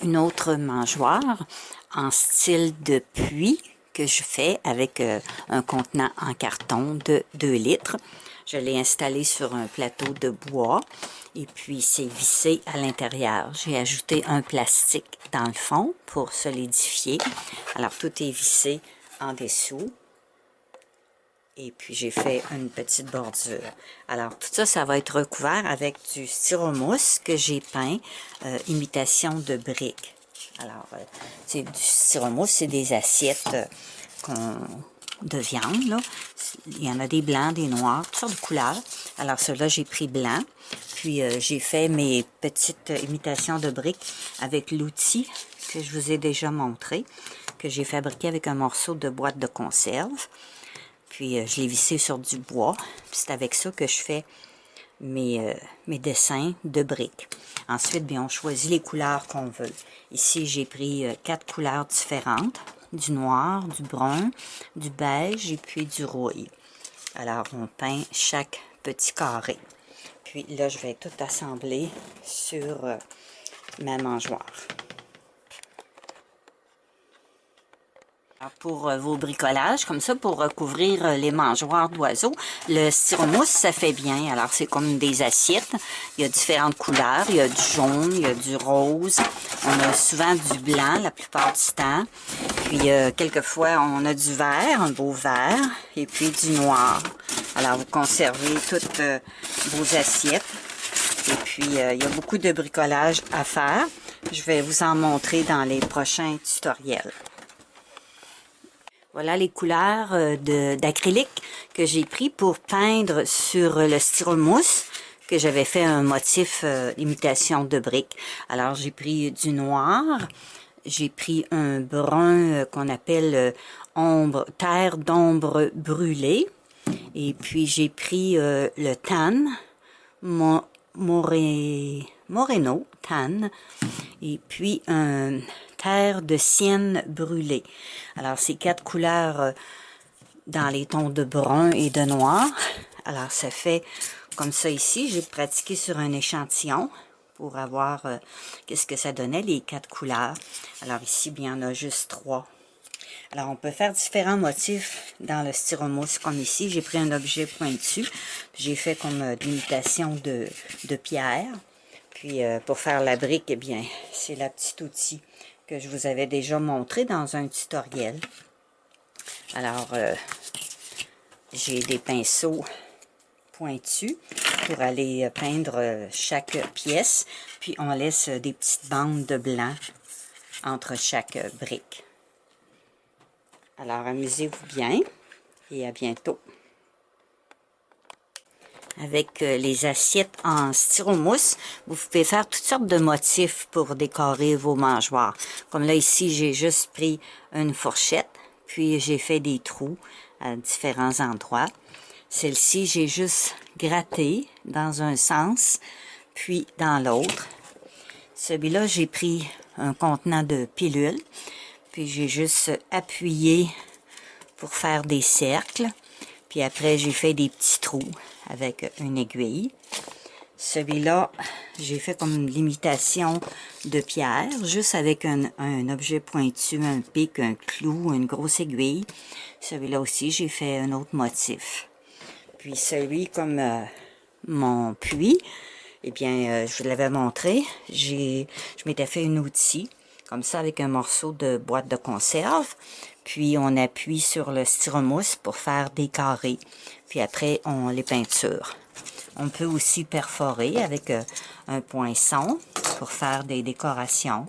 une autre mangeoire en style de puits que je fais avec un contenant en carton de 2 litres. Je l'ai installé sur un plateau de bois et puis c'est vissé à l'intérieur. J'ai ajouté un plastique dans le fond pour solidifier. Alors tout est vissé en dessous. Et puis j'ai fait une petite bordure. Alors tout ça, ça va être recouvert avec du styromousse que j'ai peint, imitation de briques. Alors, du styromousse, c'est des assiettes de viande, là. Il y en a des blancs, des noirs, toutes sortes de couleurs. Alors ceux-là, j'ai pris blanc. Puis j'ai fait mes petites imitations de briques avec l'outil que je vous ai déjà montré, que j'ai fabriqué avec un morceau de boîte de conserve. Puis je l'ai vissé sur du bois. C'est avec ça que je fais mes dessins de briques. Ensuite, bien, on choisit les couleurs qu'on veut. Ici, j'ai pris 4 couleurs différentes. Du noir, du brun, du beige et puis du rouille. Alors, on peint chaque petit carré. Puis là, je vais tout assembler sur ma mangeoire. Pour vos bricolages, comme ça, pour recouvrir les mangeoires d'oiseaux, le styromousse, ça fait bien. Alors, c'est comme des assiettes. Il y a différentes couleurs. Il y a du jaune, il y a du rose. On a souvent du blanc la plupart du temps. Puis, quelquefois, on a du vert, un beau vert, et puis du noir. Alors, vous conservez toutes vos assiettes. Et puis, il y a beaucoup de bricolage à faire. Je vais vous en montrer dans les prochains tutoriels. Voilà les couleurs d'acrylique que j'ai pris pour peindre sur le styromousse, que j'avais fait un motif imitation de briques. Alors, j'ai pris du noir, j'ai pris un brun qu'on appelle terre d'ombre brûlée, et puis j'ai pris le tan, Moreno, tan, et puis un terre de sienne brûlée. Alors, c'est 4 couleurs dans les tons de brun et de noir. Alors, ça fait comme ça ici. J'ai pratiqué sur un échantillon pour avoir qu'est-ce que ça donnait, les 4 couleurs. Alors, ici, bien, il y en a juste 3. Alors, on peut faire différents motifs dans le styromousse, comme ici. J'ai pris un objet pointu. J'ai fait comme de l'imitation de pierre. Puis, pour faire la brique, eh bien, c'est la petite outil que je vous avais déjà montré dans un tutoriel. Alors, j'ai des pinceaux pointus pour aller peindre chaque pièce. Puis, on laisse des petites bandes de blanc entre chaque brique. Alors, amusez-vous bien et à bientôt. Avec les assiettes en styromousse, vous pouvez faire toutes sortes de motifs pour décorer vos mangeoires. Comme là, ici, j'ai juste pris une fourchette, puis j'ai fait des trous à différents endroits. Celle-ci, j'ai juste gratté dans un sens, puis dans l'autre. Celui-là, j'ai pris un contenant de pilules, puis j'ai juste appuyé pour faire des cercles. Puis après, j'ai fait des petits trous avec une aiguille. Celui-là, j'ai fait comme l'imitation de pierre, juste avec un objet pointu, un pic, un clou, une grosse aiguille. Celui-là aussi, j'ai fait un autre motif. Puis celui comme mon puits, eh bien, je vous l'avais montré, je m'étais fait un outil, comme ça, avec un morceau de boîte de conserve. Puis, on appuie sur le styromousse pour faire des carrés. Puis après, on les peinture. On peut aussi perforer avec un poinçon pour faire des décorations.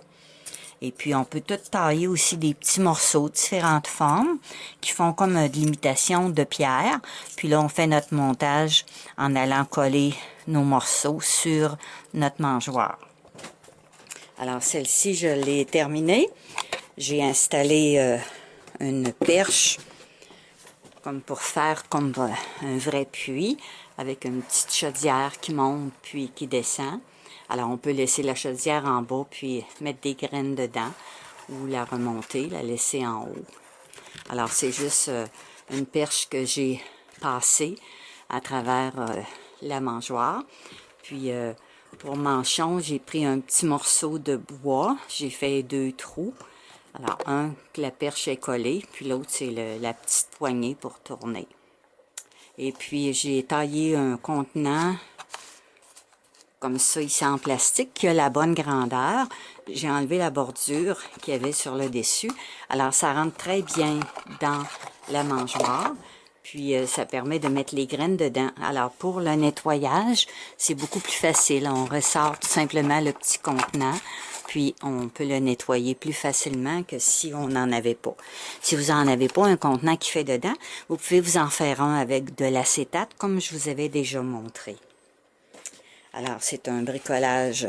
Et puis, on peut tout tailler aussi des petits morceaux, différentes formes, qui font comme de l'imitation de pierre. Puis là, on fait notre montage en allant coller nos morceaux sur notre mangeoire. Alors, celle-ci, je l'ai terminée. J'ai installé une perche comme pour faire comme un vrai puits avec une petite chaudière qui monte puis qui descend. Alors on peut laisser la chaudière en bas puis mettre des graines dedans ou la remonter, la laisser en haut. Alors c'est juste une perche que j'ai passée à travers la mangeoire. Puis Pour manchon, j'ai pris un petit morceau de bois. J'ai fait 2 trous. Alors, un que la perche est collée, puis l'autre, c'est la petite poignée pour tourner. Et puis, j'ai taillé un contenant comme ça ici en plastique qui a la bonne grandeur. J'ai enlevé la bordure qu'il y avait sur le dessus. Alors, ça rentre très bien dans la mangeoire. Puis, ça permet de mettre les graines dedans. Alors, pour le nettoyage, c'est beaucoup plus facile. On ressort tout simplement le petit contenant. Puis, on peut le nettoyer plus facilement que si on n'en avait pas. Si vous n'en avez pas un contenant qui fait dedans, vous pouvez vous en faire un avec de l'acétate, comme je vous avais déjà montré. Alors, c'est un bricolage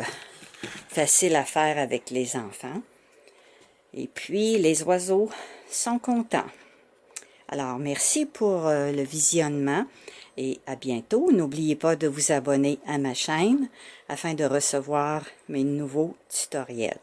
facile à faire avec les enfants. Et puis, les oiseaux sont contents. Alors, merci pour le visionnement et à bientôt. N'oubliez pas de vous abonner à ma chaîne afin de recevoir mes nouveaux tutoriels.